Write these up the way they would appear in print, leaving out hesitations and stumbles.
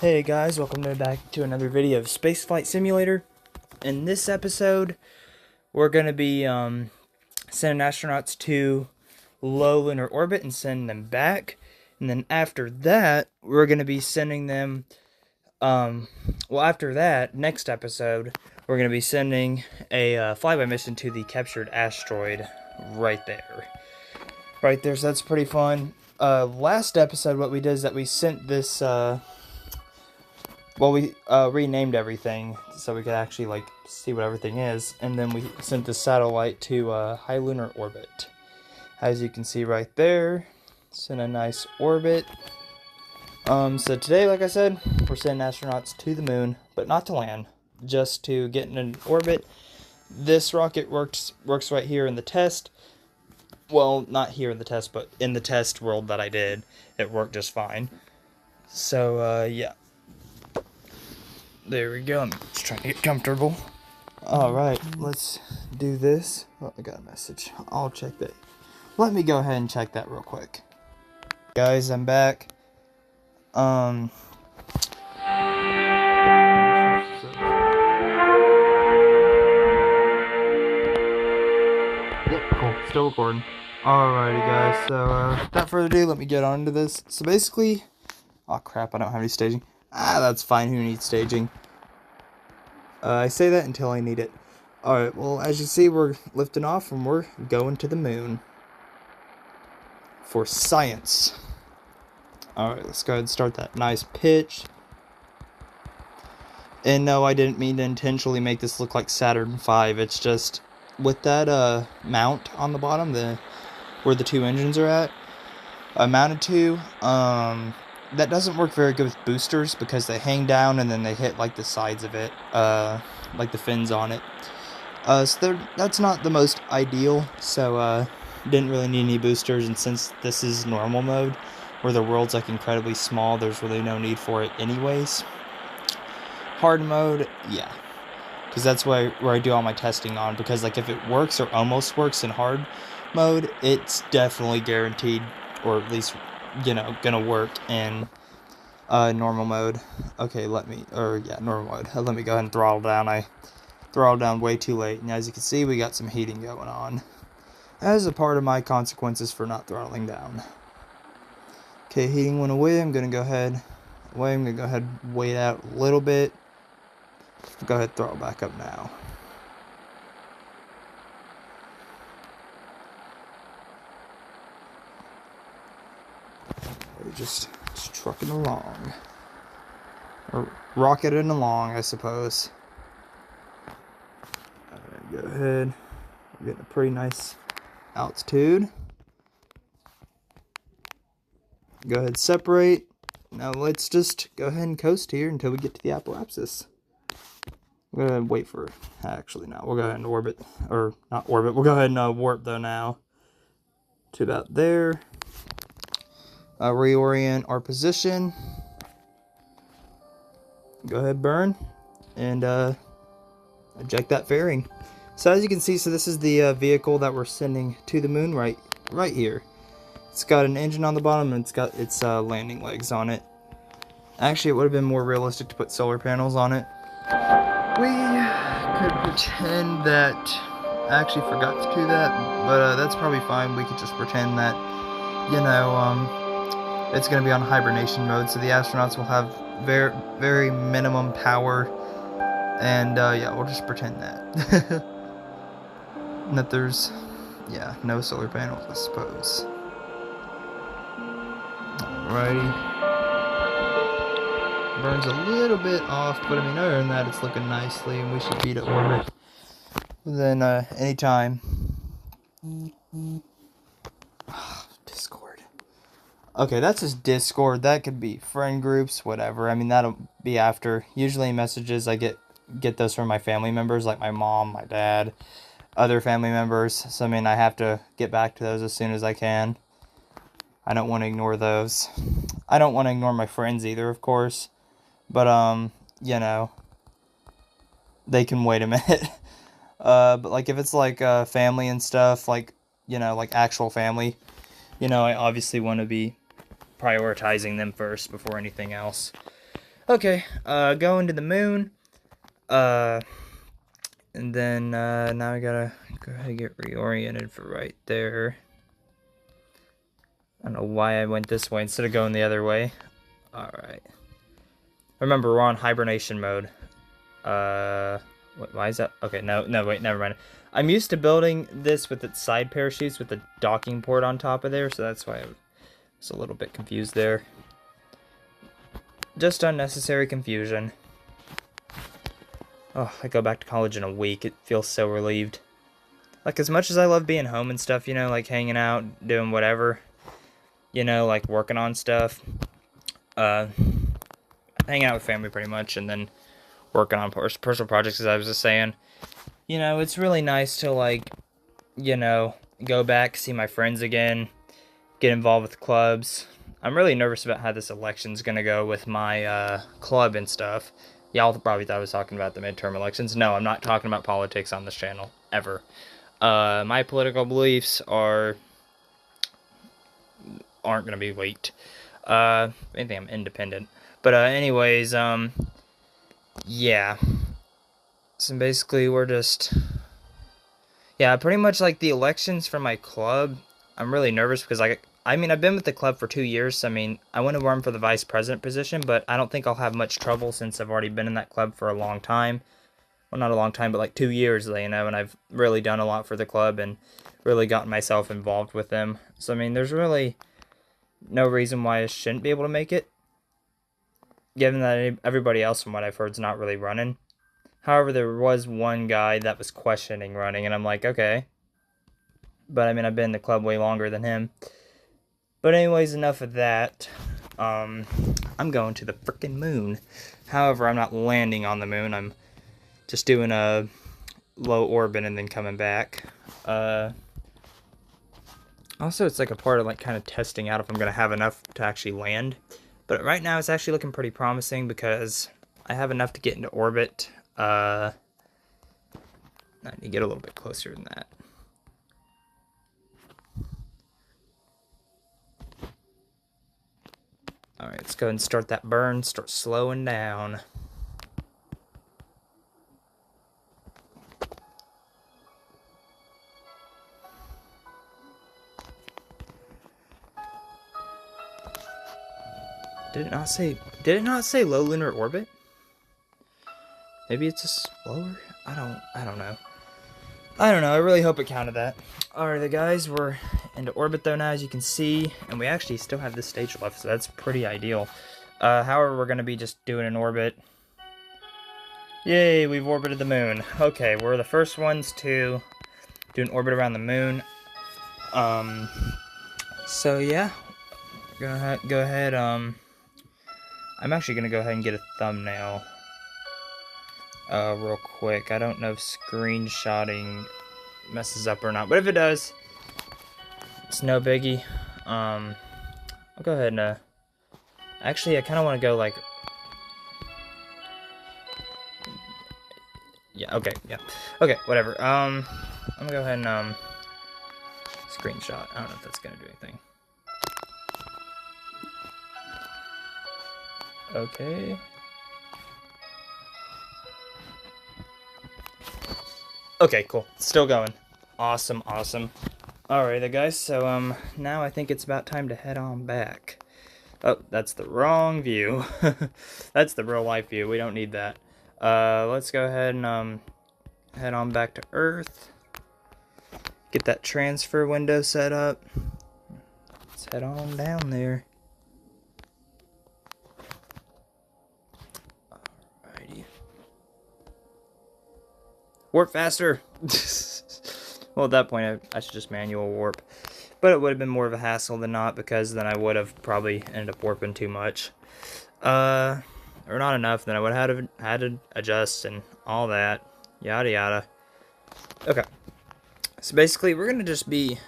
Hey guys, welcome back to another video of Spaceflight Simulator. In this episode, we're going to be sending astronauts to low lunar orbit and sending them back. And then after that, we're going to be sending them, after that, next episode, we're going to be sending a flyby mission to the captured asteroid right there. Right there, so that's pretty fun. Last episode, what we did is that we sent this, we renamed everything so we could actually see what everything is, and then we sent the satellite to high lunar orbit. As you can see right there, it's in a nice orbit. So today, like I said, we're sending astronauts to the moon, but not to land, just to get in an orbit. This rocket works right here in the test. Well, not here in the test, but in the test world that I did, it worked just fine. So yeah. There we go. I'm just trying to get comfortable. Alright, let's do this. Oh, I got a message. I'll check that. Let me go ahead and check that real quick. Guys, I'm back. Yep, cool. Still recording. Alrighty, guys. So, without further ado, let me get on to this. So, basically... Oh, crap. I don't have any staging. That's fine. Who needs staging? I say that until I need it. Alright, well, as you see, we're lifting off and we're going to the moon. For science. Alright, let's go ahead and start that nice pitch. And no, I didn't mean to intentionally make this look like Saturn V. It's just, with that mount on the bottom, where the two engines are at, mounted to, that doesn't work very good with boosters because they hang down and then they hit like the sides of it, like the fins on it. So that's not the most ideal, so didn't really need any boosters, and since this is normal mode, where the world's like incredibly small, there's really no need for it anyways. Hard mode, yeah, because that's where I do all my testing on, because like if it works or almost works in hard mode, it's definitely guaranteed, or at least gonna work in normal mode. Okay, normal mode. Let me go ahead and throttle down. I throttled down way too late, and as you can see, we got some heating going on. As a part of my consequences for not throttling down. Okay, heating went away. I'm gonna go ahead and wait out a little bit. Go ahead, throttle back up now. Just trucking along. Or rocketing along, I suppose. Alright, go ahead. We're getting a pretty nice altitude. Go ahead, separate. Now let's just go ahead and coast here until we get to the apoapsis. We're going to wait for... Actually, no. We'll go ahead and orbit. Or, not orbit. We'll go ahead and warp, though, now. To about there. Reorient our position. Go ahead, burn, and eject that fairing. So as you can see, this is the vehicle that we're sending to the moon right here. It's got an engine on the bottom and it's got its landing legs on it. Actually, it would have been more realistic to put solar panels on it. We could pretend that I actually forgot to do that, but that's probably fine. We could just pretend that, it's going to be on hibernation mode, so the astronauts will have very, very minimum power, and yeah, we'll just pretend that. And that there's, no solar panels, I suppose. Alrighty. Burns a little bit off, but I mean, other than that, it's looking nicely, and we should be to orbit within any time. Discord. Okay, that's just Discord. That could be friend groups, whatever. I mean, that'll be after. Usually messages I get those from my family members, like my mom, my dad, other family members. So, I mean, I have to get back to those as soon as I can. I don't want to ignore those. I don't want to ignore my friends either, of course. But, they can wait a minute. But, like, if it's, like, family and stuff, like, like actual family, I obviously want to be prioritizing them first before anything else. Okay, going to the moon. Uh, and then, now I gotta go ahead and get reoriented for right there. I don't know why I went this way instead of going the other way. Alright. Remember, we're on hibernation mode. Why is that? Okay, no, wait, never mind. I'm used to building this with its side parachutes with the docking port on top of there, so that's why I was a little bit confused there. Just unnecessary confusion. Oh, I go back to college in a week. It feels so relieved. Like, as much as I love being home and stuff, you know, like hanging out, doing whatever, you know, like working on stuff, hanging out with family pretty much, and then working on personal projects, as I was just saying. You know, it's really nice to, like, you know, go back, see my friends again, get involved with clubs. I'm really nervous about how this election's gonna go with my club and stuff. Y'all probably thought I was talking about the midterm elections. No, I'm not talking about politics on this channel, ever. My political beliefs aren't gonna be leaked. Anything, I'm independent. But anyways, yeah. So basically, we're just, yeah, pretty much like the elections for my club. I'm really nervous because I mean, I've been with the club for 2 years. So, I mean, I want to run for the vice president position, but I don't think I'll have much trouble since I've already been in that club for a long time. Well, not a long time, but like 2 years, you know, and I've really done a lot for the club and really gotten myself involved with them. So, I mean, there's really no reason why I shouldn't be able to make it, given that everybody else, from what I've heard, is not really running. However, there was one guy that was questioning running, and I'm like, okay. But, I mean, I've been in the club way longer than him. But anyways, enough of that. I'm going to the frickin' moon. However, I'm not landing on the moon. I'm just doing a low orbit and then coming back. Also, it's like a part of like kind of testing out if I'm going to have enough to actually land. But right now, it's actually looking pretty promising because I have enough to get into orbit. I need to get a little bit closer than that. Alright, let's go ahead and start that burn. Start slowing down. Did it not say low lunar orbit? Maybe it's just slower? I don't know. I really hope it counted that. Alright, guys, we're into orbit though now, as you can see, and we actually still have this stage left, so that's pretty ideal. However, we're going to be just doing an orbit. Yay, we've orbited the moon. Okay, we're the first ones to do an orbit around the moon. So yeah, go ahead, I'm actually going to go ahead and get a thumbnail real quick. I don't know if screenshotting messes up or not, but if it does, it's no biggie. I'll go ahead and actually, I kind of want to go like, yeah, okay, whatever. I'm gonna go ahead and screenshot. I don't know if that's gonna do anything. Okay. Okay, cool. Still going. Awesome. Alright, guys, so, now I think it's about time to head on back. Oh, that's the wrong view. That's the real life view. We don't need that. Let's go ahead and, head on back to Earth. Get that transfer window set up. Let's head on down there. Alrighty. Warp faster! Well, at that point, I should just manual warp. But it would have been more of a hassle than not, because then I would have probably ended up warping too much. Or not enough, then I would have had to adjust and all that. Yada yada. Okay. So basically, we're going to just be...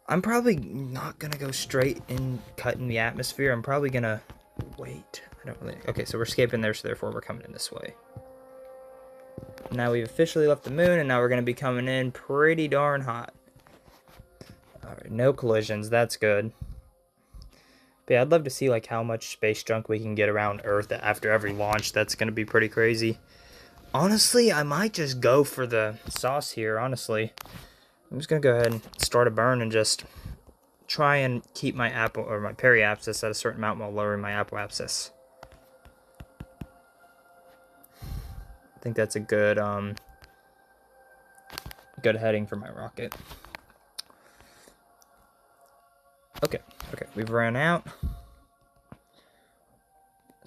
I'm probably not going to go straight in cutting the atmosphere. I'm probably going to... Wait. I don't really... Okay, so we're escaping there, so therefore we're coming in this way. Now we've officially left the moon, and now we're going to be coming in pretty darn hot. Alright, no collisions. That's good. But yeah, I'd love to see like how much space junk we can get around Earth after every launch. That's gonna be pretty crazy. Honestly, I might just go for the sauce here, honestly. I'm just gonna go ahead and start a burn and just try and keep my apple or my periapsis at a certain amount while lowering my apoapsis. I think that's a good good heading for my rocket. Okay, we've run out. I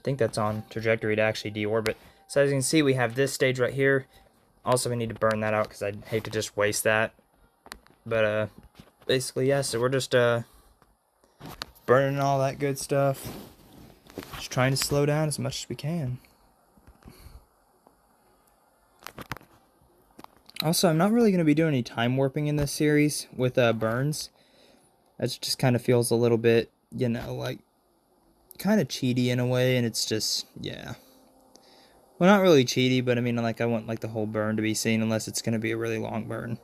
think that's on trajectory to actually deorbit. So as you can see, we have this stage right here. Also, we need to burn that out because I'd hate to just waste that. But basically, yeah, so we're just burning all that good stuff. Just trying to slow down as much as we can. Also, I'm not really going to be doing any time warping in this series with burns. That just kind of feels a little bit, you know, like kind of cheaty in a way, and it's just, yeah. Well, not really cheaty, but I mean, like, I want like the whole burn to be seen unless it's going to be a really long burn.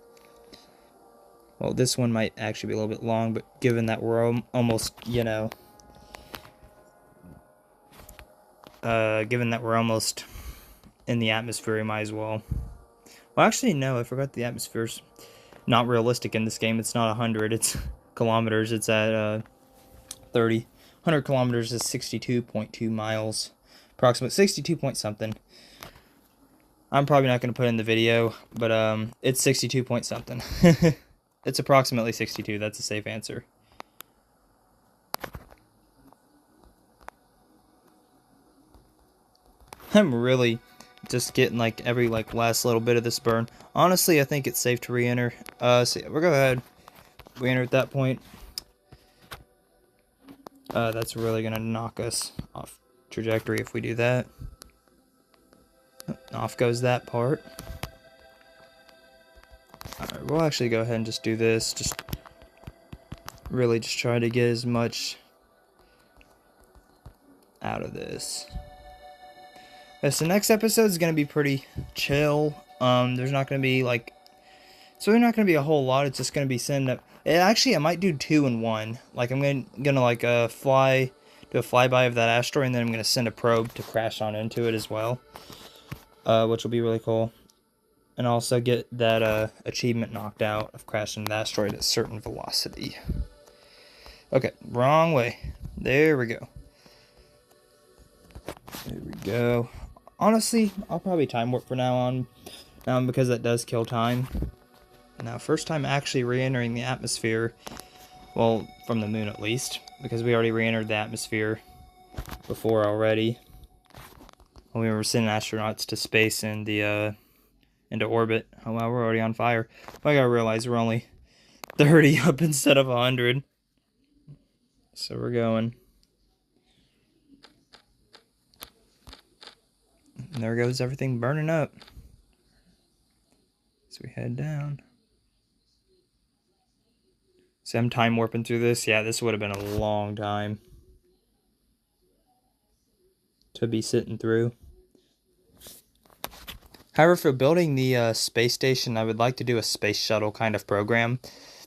Well, this one might actually be a little bit long, but given that we're almost, you know, given that we're almost in the atmosphere, we might as well. Well, actually, no, I forgot the atmosphere's not realistic in this game. It's not 100, it's kilometers. It's at 30. 100 kilometers is 62.2 miles. Approximate 62 point something. I'm probably not going to put in the video, but it's 62 point something. It's approximately 62. That's a safe answer. I'm really just getting like every like last little bit of this burn. Honestly, I think it's safe to re-enter. So yeah, we'll go ahead. Re-enter at that point. That's really gonna knock us off trajectory if we do that. Off goes that part. Alright, we'll actually go ahead and just do this. Just really just try to get as much out of this. So next episode is gonna be pretty chill. There's not gonna be like, so there's not gonna be a whole lot. It's just gonna be sending up. Actually, I might do 2 in 1. Like I'm gonna like do a flyby of that asteroid, and then I'm gonna send a probe to crash on into it as well, which will be really cool. And also get that achievement knocked out of crashing the asteroid at a certain velocity. Okay, wrong way. There we go. There we go. Honestly, I'll probably time warp for now on, because that does kill time. Now, first time actually re-entering the atmosphere, well, from the moon at least, because we already re-entered the atmosphere before already, when we were sending astronauts to space and the into orbit. Oh wow, we're already on fire. But I gotta realize we're only 30 up instead of 100. So we're going. And there goes everything burning up. So we head down. So I'm time warping through this. Yeah, this would have been a long time to be sitting through. However, for building the space station, I would like to do a space shuttle kind of program.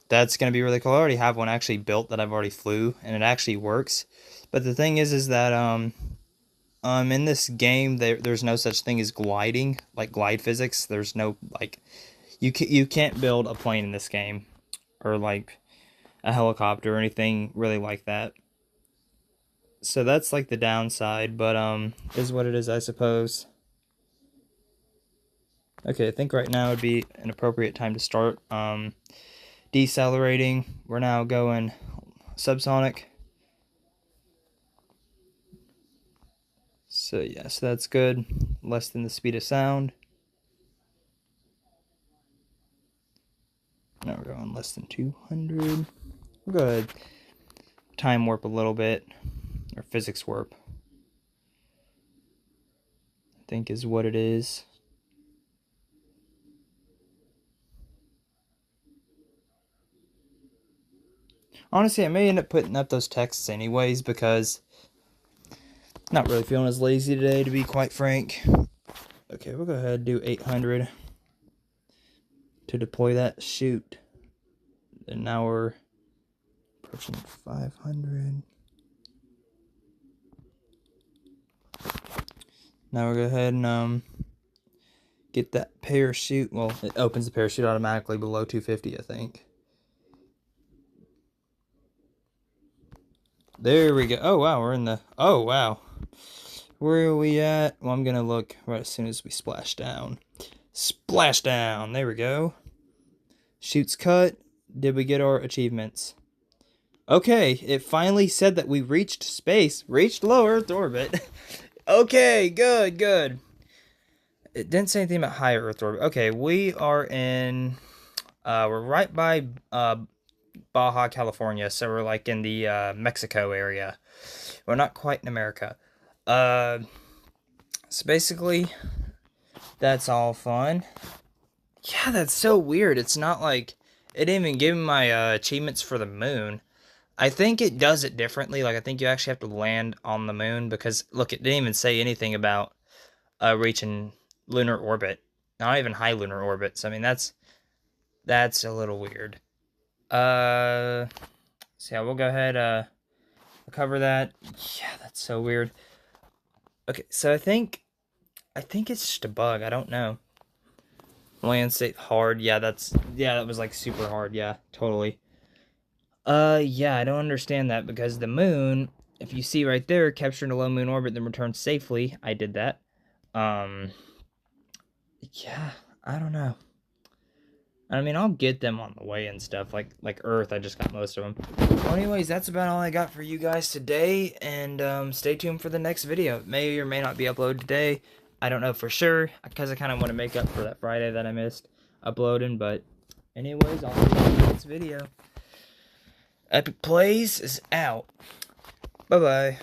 That's going to be really cool. I already have one actually built that I've already flew, and it actually works. But the thing is that in this game, there's no such thing as gliding, like glide physics. There's no, like, you can't build a plane in this game, or like a helicopter or anything really like that. So that's like the downside, but is what it is, I suppose. Okay, I think right now would be an appropriate time to start decelerating. We're now going subsonic. So yeah, so that's good. Less than the speed of sound. Now we're going less than 200. We'll go ahead time warp a little bit, or physics warp, I think is what it is. Honestly, I may end up putting up those texts anyways, because I'm not really feeling as lazy today, to be quite frank. Okay, we'll go ahead and do 800 to deploy that chute. And now we're approaching 500. Now we'll go ahead and get that parachute. Well, it opens the parachute automatically below 250, I think. There we go. Oh, wow, we're in the... Oh, wow. Where are we at? Well, I'm going to look right as soon as we splash down. Splash down! There we go. Chute's cut. Did we get our achievements? Okay, it finally said that we reached space. Reached low Earth orbit. Okay, good, good. It didn't say anything about high Earth orbit. Okay, we are in... we're right by Baja, California, so we're like in the Mexico area. We're not quite in America. So basically, that's all fun. Yeah, that's so weird. It's not like... It didn't even give me my achievements for the moon. I think it does it differently. Like, I think you actually have to land on the moon because, look, it didn't even say anything about reaching lunar orbit. Not even high lunar orbit. So, I mean, that's a little weird. So, yeah, we'll go ahead, cover that. Yeah, that's so weird. Okay, so I think it's just a bug. I don't know. Land state hard. Yeah, that was like super hard. Yeah, totally. Yeah, I don't understand that because the moon, if you see right there, captured in a low moon orbit, then returned safely. I did that. Yeah, I don't know. I mean, I'll get them on the way and stuff. Like Earth, I just got most of them. Well, anyways, that's about all I got for you guys today, and stay tuned for the next video. It may or may not be uploaded today. I don't know for sure, because I kind of want to make up for that Friday that I missed uploading, but anyways, I'll see you in the next video. Epic Plays is out. Bye-bye.